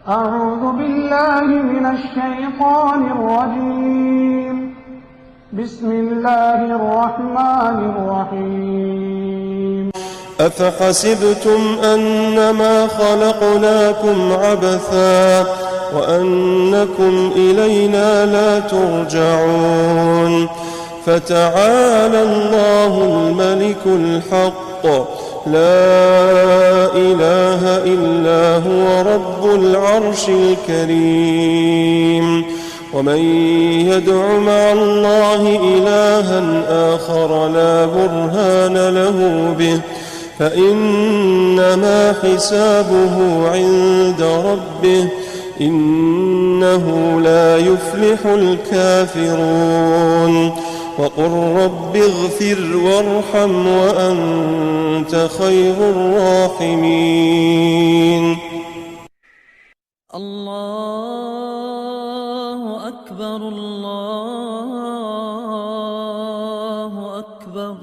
أعوذ بالله من الشيطان الرجيم. بسم الله الرحمن الرحيم. أفحسبتم أنما خلقناكم عبثا وأنكم إلينا لا ترجعون فتعالى الله الملك الحق لا إله إلا هو رب العرش الكريم ومن يدع مع الله إلها آخر لا برهان له به فإنما حسابه عند ربه إنه لا يفلح الكافرون وقل رب اغفر وارحم وأنت خير الراحمين. الله أكبر الله أكبر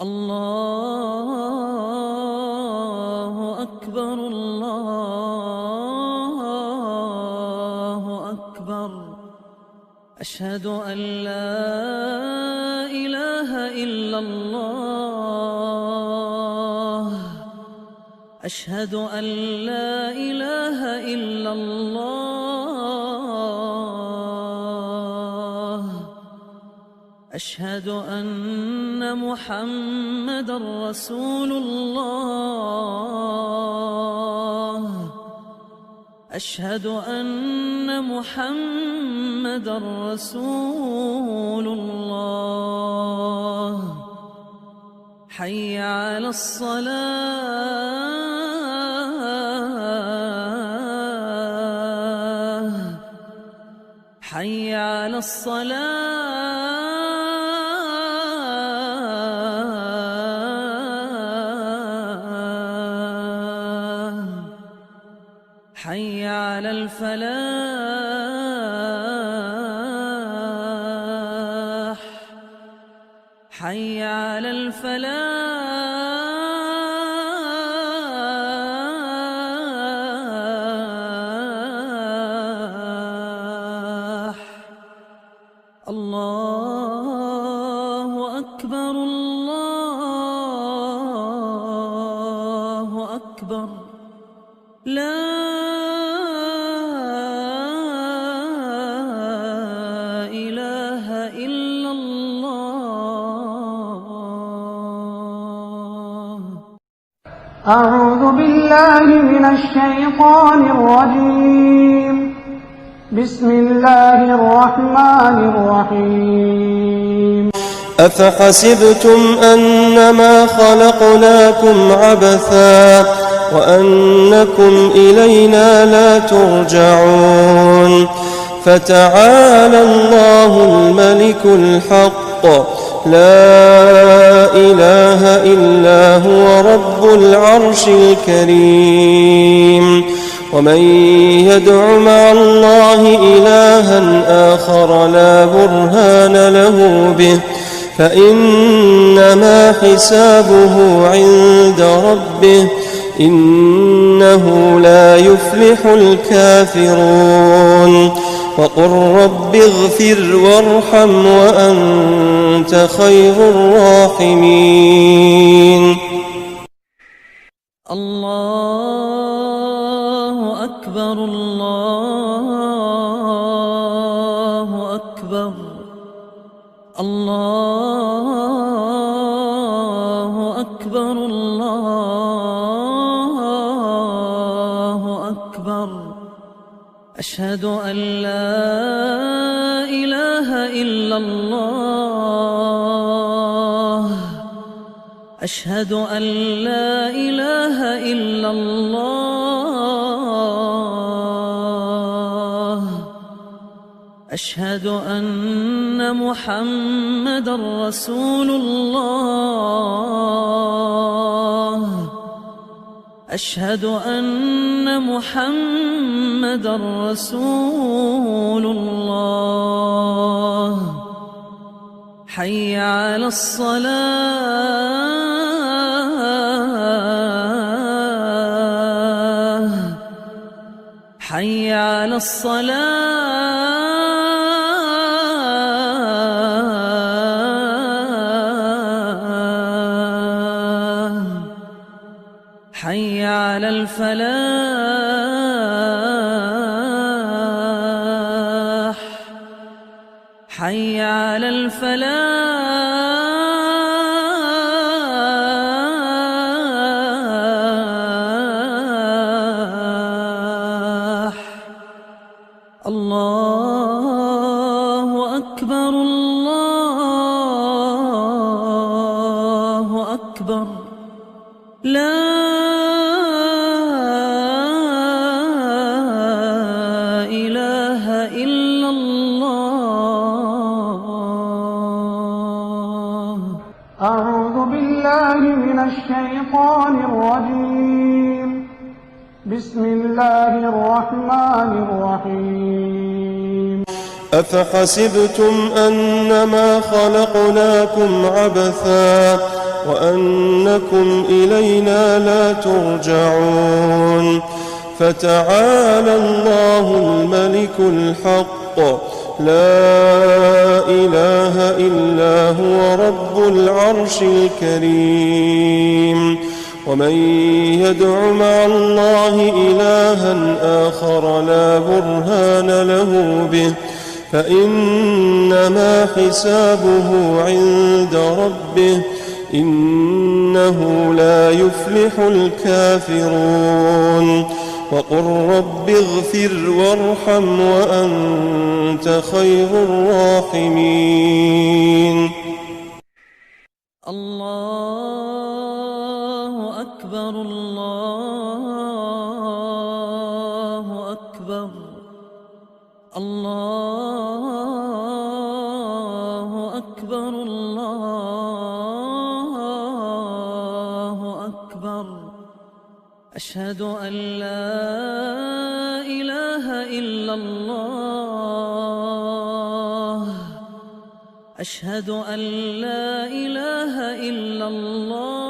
الله أكبر الله أكبر أشهد أن لا إله إلا الله أشهد أن لا إله إلا الله أشهد أن محمدًا رسول الله أشهد أن محمدًا رسول الله حي على الصلاة حي على الصلاة حي على الفلاح حي على الفلاح الله أكبر الله أكبر لا إله إلا الله. أعوذ بالله من الشيطان الرجيم. بسم الله الرحمن الرحيم. أفحسبتم أنما خلقناكم عبثا وأنكم إلينا لا ترجعون فتعالى الله الملك الحق لا إله إلا هو رب العرش الكريم ومن يدع مع الله إلها آخر لا برهان له به فإنما حسابه عند ربه إنه لا يفلح الكافرون وقل رب اغفر وارحم وأنت خير الراحمين. الله أكبر الله أكبر الله أكبر الله أكبر أشهد أن لا إله إلا الله أشهد أن لا إله إلا الله أشهد أن محمدًا رسول الله أشهد أن محمدًا رسول الله حي على الصلاة حي على الصلاة حي على الفلاح حي على الفلاح الله أكبر الله أكبر لا إله إلا الله. أعوذ بالله من الشيطان الرجيم. بسم الله الرحمن الرحيم. أفحسبتم أنما خلقناكم عبثا وأنكم إلينا لا ترجعون فتعالى الله الملك الحق لا إله إلا هو رب العرش الكريم ومن يدع مع الله إلها آخر لا برهان له به فإنما حسابه عند ربه إنه لا يفلح الكافرون وقل رب اغفر وارحم وأنت خير الراحمين. الله أكبر الله أكبر الله أكبر الله أكبر أشهد أن لا إله إلا الله أشهد أن لا إله إلا الله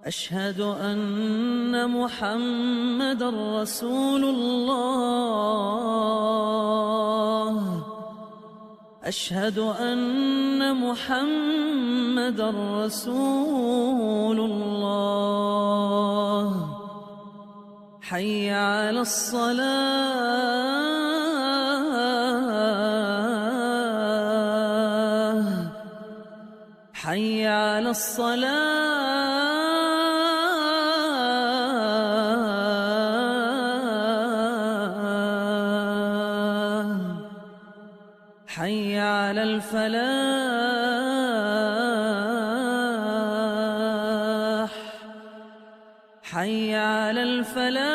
أشهد أن محمدًا رسول الله أشهد أن محمدًا رسول الله حي على الصلاة حي على الصلاة حي على الفلاح حي على الفلاح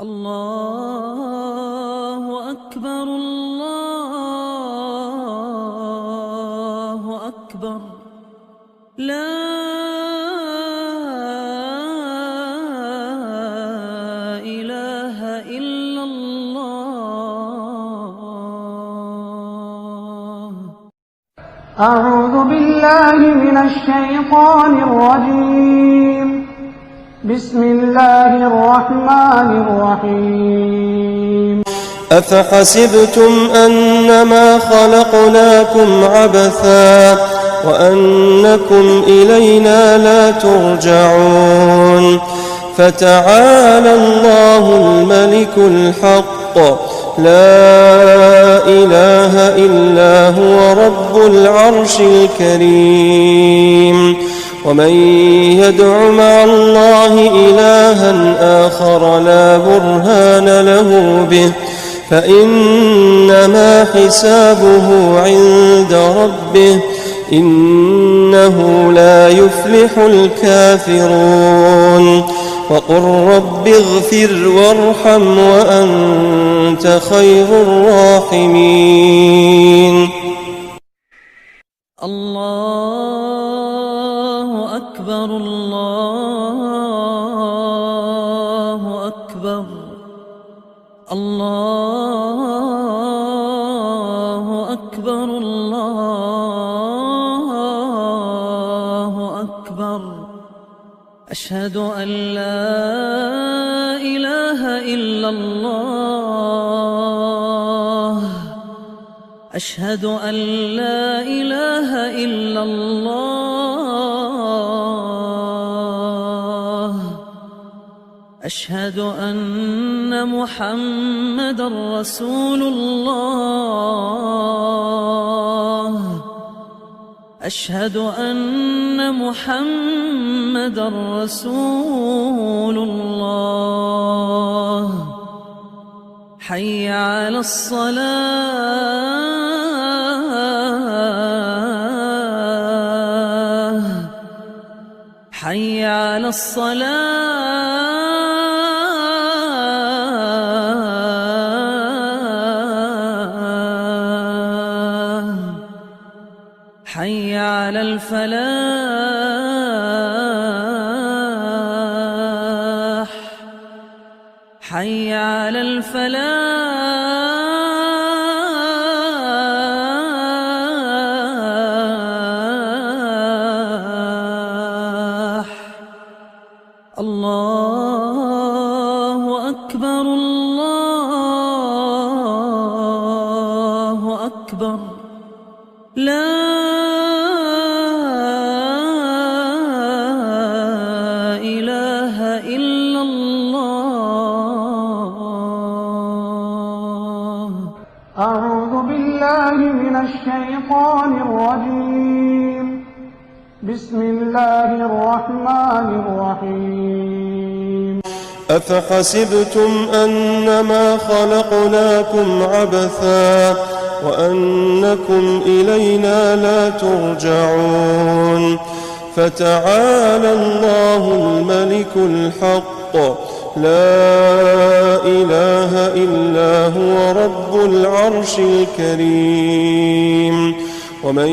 الله أكبر الله أكبر لا إله إلا الله. أعوذ بالله من الشيطان الرجيم. بسم الله الرحمن الرحيم. أفحسبتم أنما خلقناكم عبثا وأنكم إلينا لا ترجعون فتعالى الله الملك الحق لا إله إلا هو رب العرش الكريم ومن يدع مع الله إلها آخر لا برهان له به فإنما حسابه عند ربه إنه لا يفلح الكافرون وقل رب اغفر وارحم وأنت خير الراحمين. الله أكبر الله أكبر الله أكبر الله أكبر أشهد أن لا إله إلا الله أشهد أن لا إله إلا الله أشهد أن محمدًا رسول الله أشهد أن محمدًا رسول الله حي على الصلاة حي على الصلاة حي على الفلاح حي على الفلاح الله أكبر الله أكبر لا إله إلا الله أعوذ بالله من الشيطان الرجيم بسم الله الرحمن الرحيم أفحسبتم أنما خلقناكم عبثا وأنكم إلينا لا ترجعون فتعالى الله الملك الحق لا إله إلا هو رب العرش الكريم ومن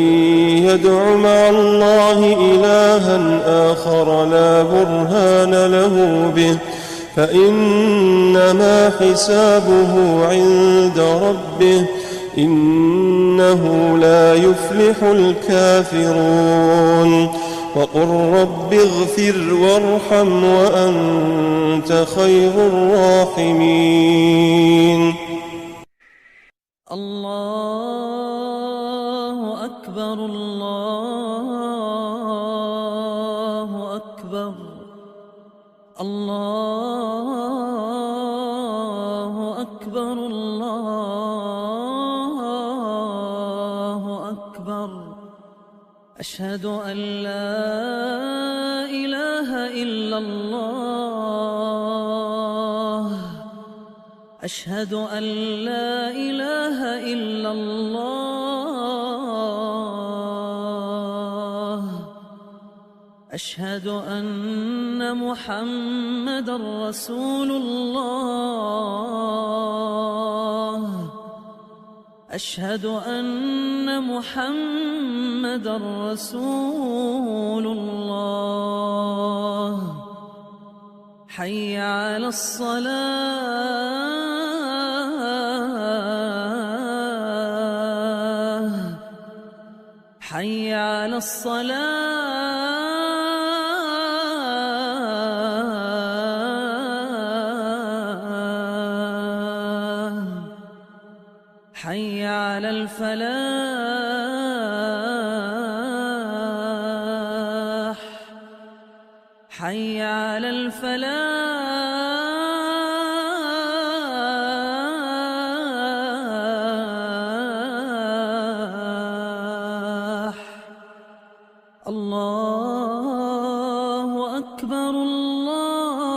يدع مع الله إلها آخر لا برهان له به فإنما حسابه عند ربه إنه لا يفلح الكافرون وقل رب اغفر وارحم وأنت خير الراحمين الله أكبر الله أكبر الله أكبر الله أكبر أشهد أن لا إله إلا الله أشهد أن لا إله إلا الله أشهد أن محمدًا رسول الله أشهد أن محمدًا رسول الله حي على الصلاة حي على الصلاة حي على الفلاح حي على الفلاح الله أكبر الله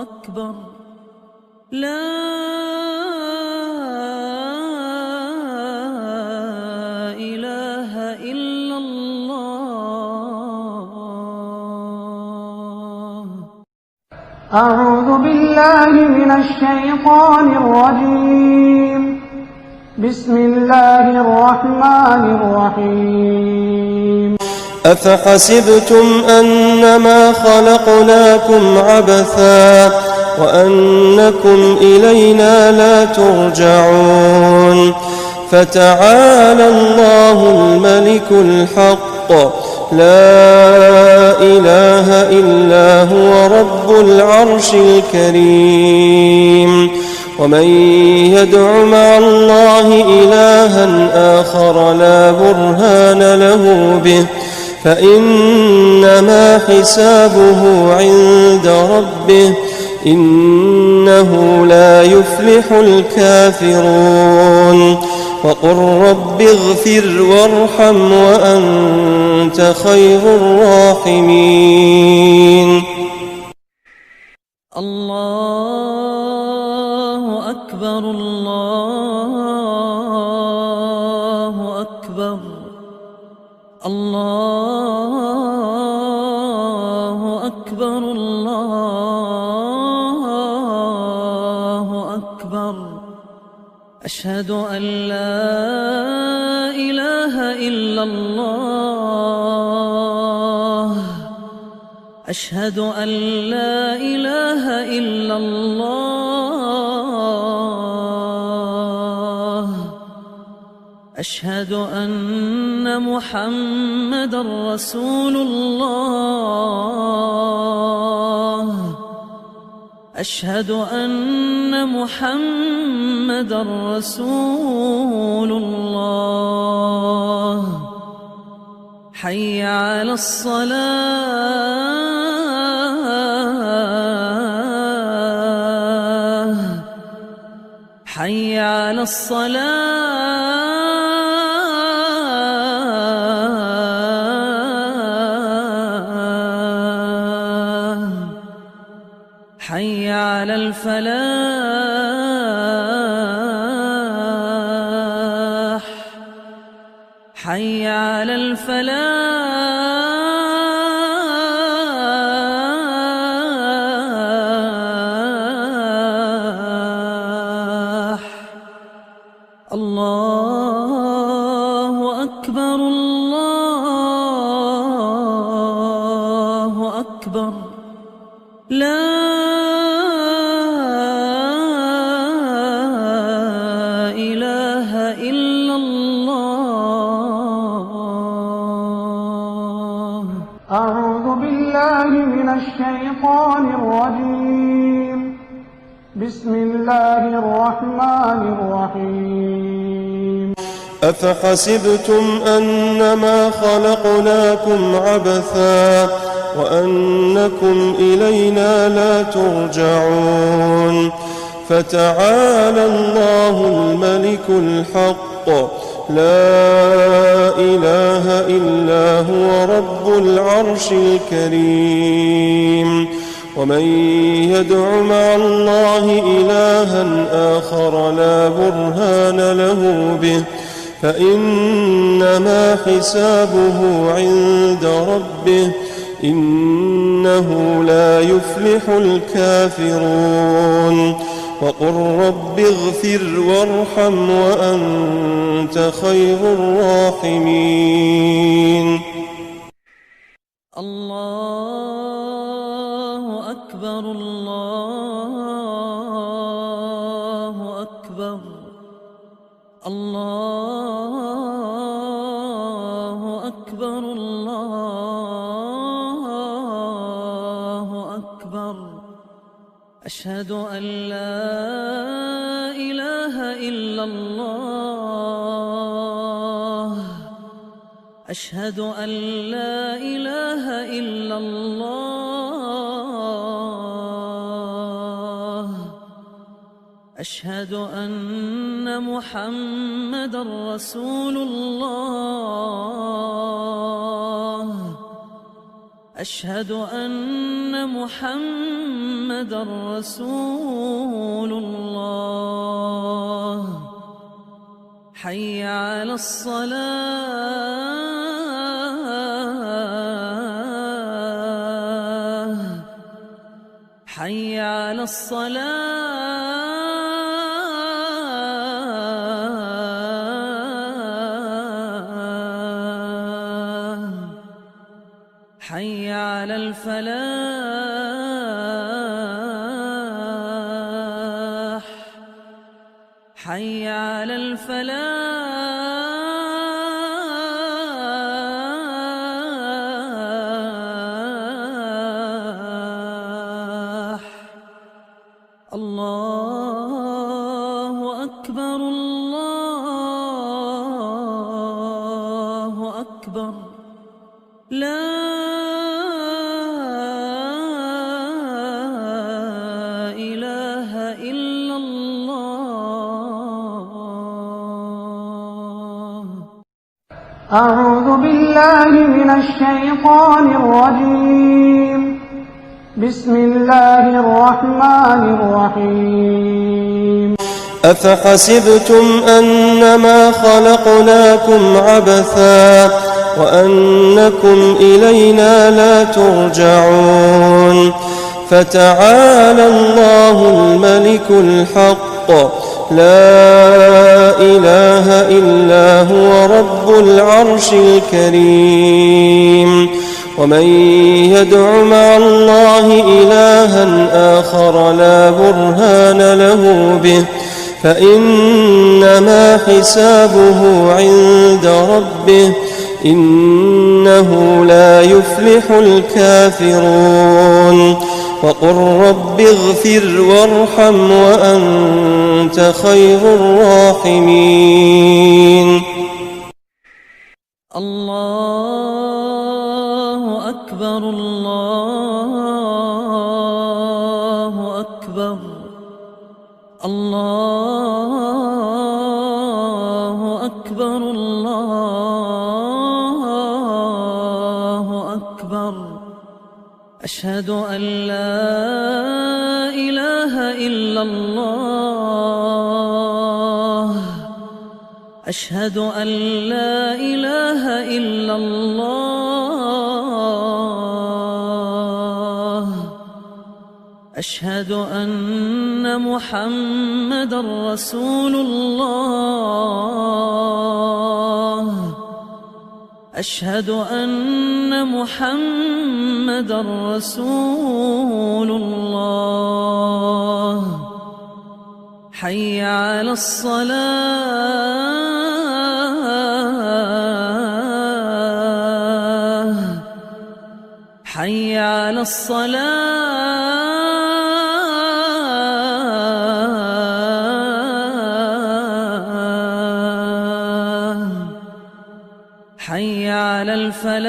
أكبر لا إله إلا الله أعوذ بالله من الشيطان الرجيم بسم الله الرحمن الرحيم أفحسبتم أنما خلقناكم عبثا وأنكم إلينا لا ترجعون فتعالى الله الملك الحق لا إله إلا هو رب العرش الكريم ومن يدع مع الله إلها آخر لا برهان له به فإنما حسابه عند ربه إنه لا يفلح الكافرون وقل رب اغفر وارحم وأنت خير الراحمين الله أكبر الله أكبر الله أكبر الله أكبر أشهد أن لا إله إلا الله أشهد أن لا إله إلا الله أشهد أن محمدًا رسول الله أشهد أن محمدًا رسول الله حي على الصلاة حي على الصلاة حي على الفلاح حي على الفلاح الله أكبر الله أكبر لا إله إلا الله أعوذ بالله من الشيطان الرجيم بسم الله الرحمن الرحيم أفحسبتم أنما خلقناكم عبثا وأنكم إلينا لا ترجعون فتعالى الله الملك الحق لا إله إلا هو رب العرش الكريم ومن يدع مع الله إلها آخر لا برهان له به فإنما حسابه عند ربه إنه لا يفلح الكافرون وقل رب اغفر وارحم وأنت خير الراحمين الله أكبر الله أكبر الله أكبر الله أكبر أشهد أن لا إله إلا الله أشهد أن لا إله إلا الله أشهد أن محمدًا رسول الله أشهد أن محمدًا رسول الله حي على الصلاة حي على الصلاة حي على الفلاح حي على الفلاح. الله أكبر الله أكبر. لا إله إلا الله. أعوذ بالله من الشيطان الرجيم. بسم الله الرحمن الرحيم. أفحسبتم أنما خلقناكم عبثا وأنكم إلينا لا ترجعون فتعالى الله الملك الحق لا إله إلا هو رب العرش الكريم ومن يدع مع الله إلها آخر لا برهان له به فإنما حسابه عند ربه إنه لا يفلح الكافرون وقل رب اغفر وارحم وأنت خير الراحمين. الله أكبر الله أكبر. الله أكبر الله أكبر. أشهد أن لا إله إلا الله. أشهد أن لا إله إلا الله. أشهد أن محمدًا رسول الله. أشهد أن محمدًا رسول الله. حي على الصلاة. حي على الصلاة. حي على الفلاح.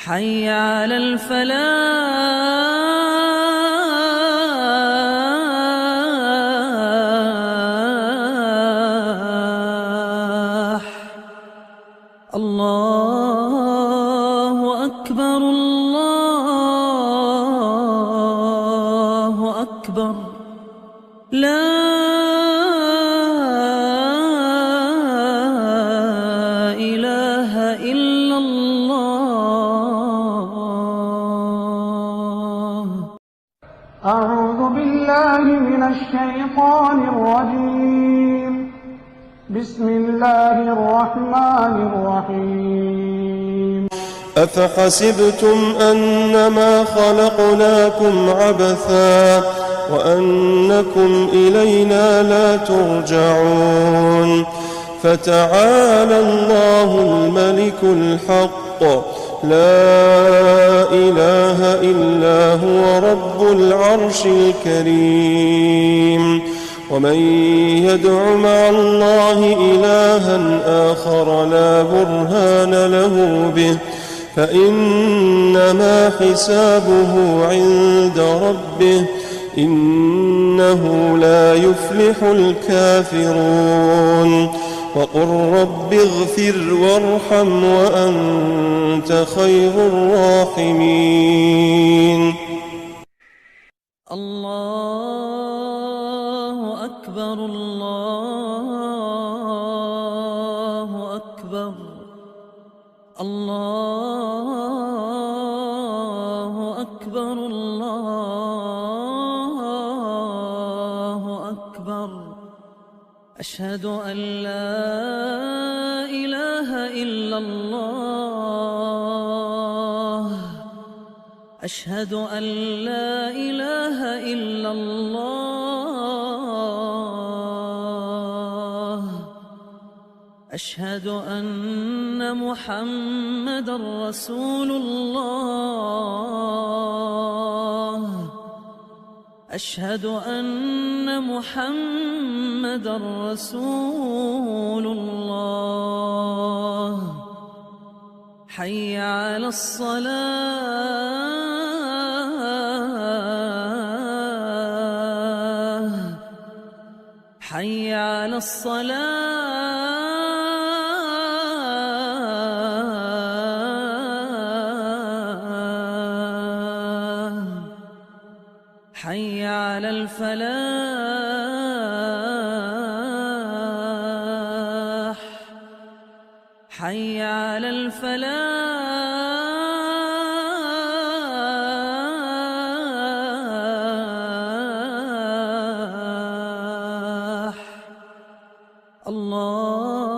حي على الفلاح. الله أكبر الله أكبر. لا إله إلا الله. أعوذ بالله من الشيطان الرجيم. بسم الله الرحمن الرحيم. أفحسبتم أنما خلقناكم عبثا وأنكم إلينا لا ترجعون فتعالى الله الملك الحق لا إله إلا هو رب العرش الكريم ومن يدع مع الله إلها آخر لا برهان له به فإنما حسابه عند ربه إنه لا يفلح الكافرون وقل رب اغفر وارحم وأنت خير الراحمين. الله أكبر الله أكبر. الله أكبر الله أكبر. أشهد أن لا إله إلا الله. أشهد أن لا إله إلا الله أشهد أن محمدا رسول الله أشهد أن محمدا رسول الله حي على الصلاة حي على الصلاة حي على الفلاح حي على الفلاح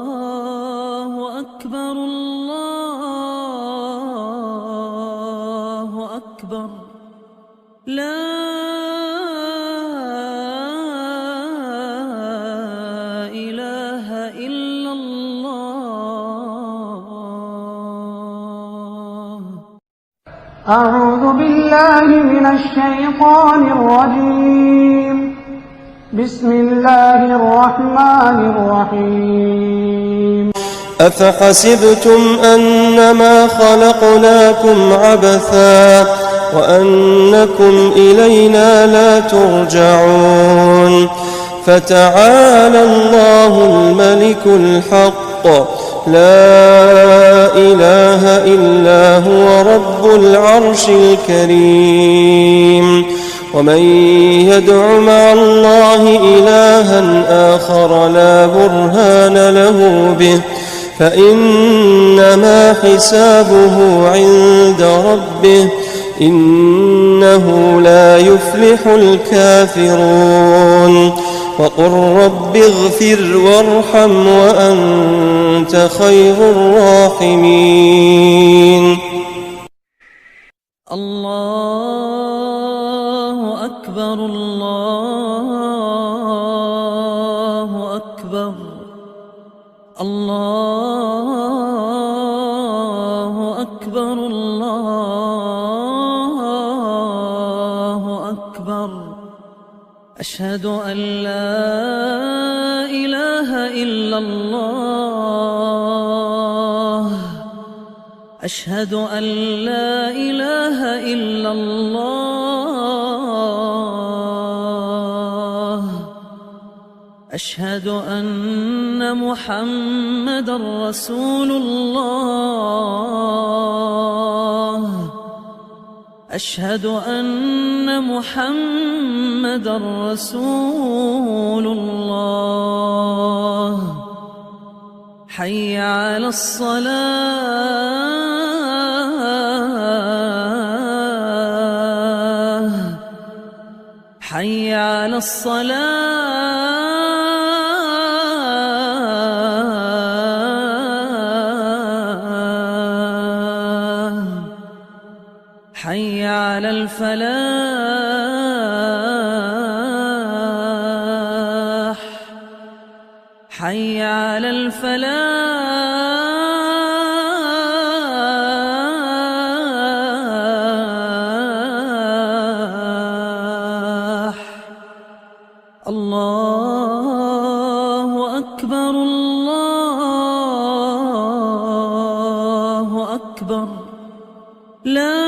الله أكبر الله أكبر لا إله إلا الله أعوذ بالله من الشيطان الرجيم بسم الله الرحمن الرحيم أفحسبتم أنما خلقناكم عبثا وأنكم إلينا لا ترجعون فتعالى الله الملك الحق لا إله إلا هو رب العرش الكريم ومن يدع مع الله إلها آخر لا برهان له به فإنما حسابه عند ربه إنه لا يفلح الكافرون وقل رب اغفر وارحم وأنت خير الراحمين الله أكبر الله أكبر الله أكبر الله أكبر أشهد أن لا إله إلا الله أشهد أن لا إله إلا الله أشهد أن محمدا رسول الله أشهد أن محمدا رسول الله حي على الصلاة حي على الصلاة حي على الفلاح حي على الفلاح الله أكبر الله أكبر لا